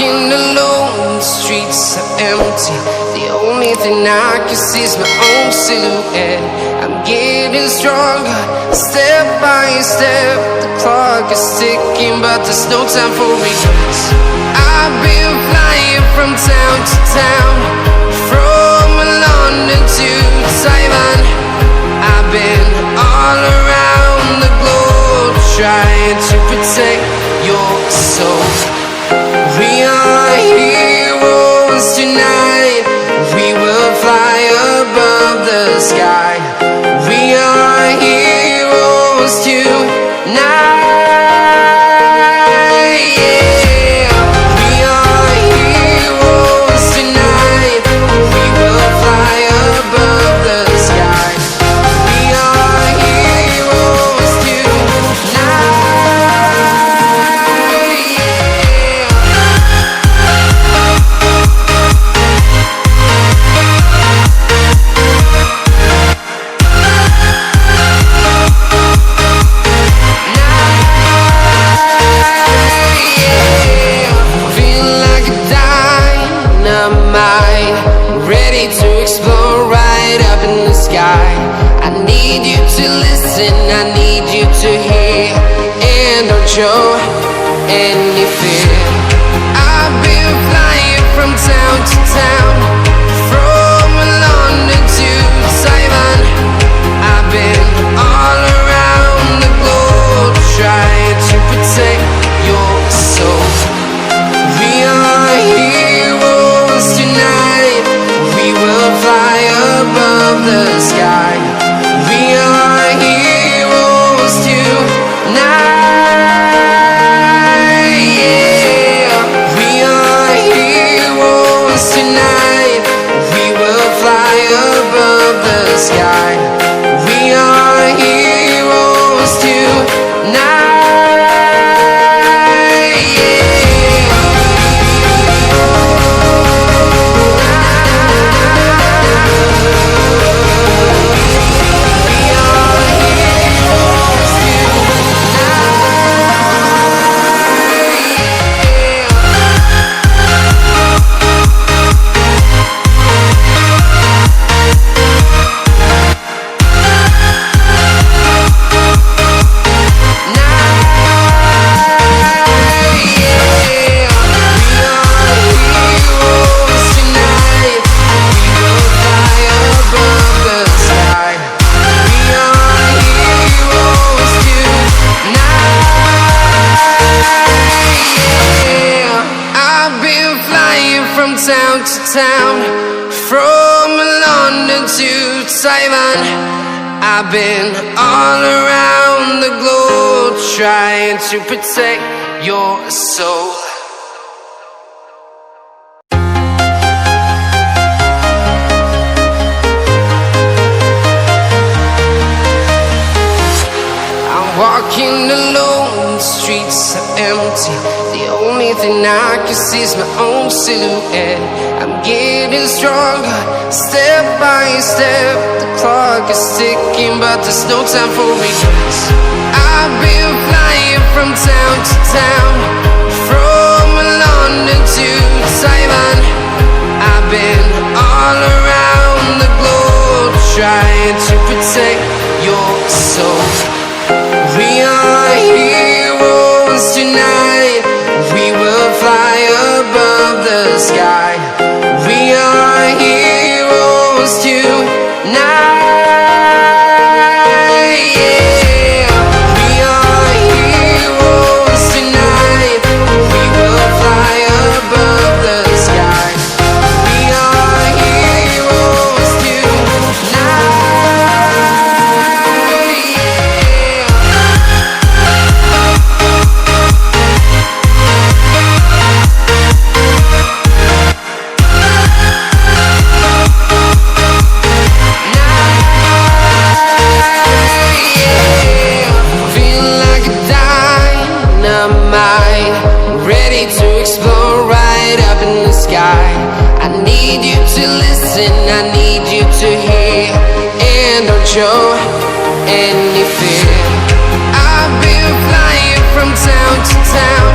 walking alone, the streets are empty. The only thing I can see is my own silhouette. I'm getting stronger, step by step. The clock is ticking, but there's no time for regrets. I've been flying from town to town, from London to Taiwan. I've been all around the globe, trying to protect your soul. We are heroes tonight. We will fly above the sky. We are heroes tonight. Yeah. We are heroes tonight. We will fly above the sky. We are heroes tonight. I need you to hear, and don't show any fear. I've been flying from town to town, from London to Taiwan. I've been all around the globe, trying to protect your soul. We are heroes tonight. We will fly above the sky. We are heroes tonight. Yeah. We are heroes tonight. We will fly above the sky. We are heroes tonight. Town to town, from London to Taiwan. I've been all around the globe, trying to protect your soul. I'm walking alone, the streets are empty. The only thing I can see is my own silhouette. I'm getting stronger, step by step. The clock is ticking, but there's no time for regrets. I've been flying from town to town, from London to Taiwan. I've been all around the globe, trying to protect your soul. We are heroes tonight. We will fly above the sky. We are heroes tonight. Yeah. We are heroes tonight. We will fly above the sky. We are heroes tonight. I need you to listen, I need you to hear, and don't show any fear. I've been flying from town to town,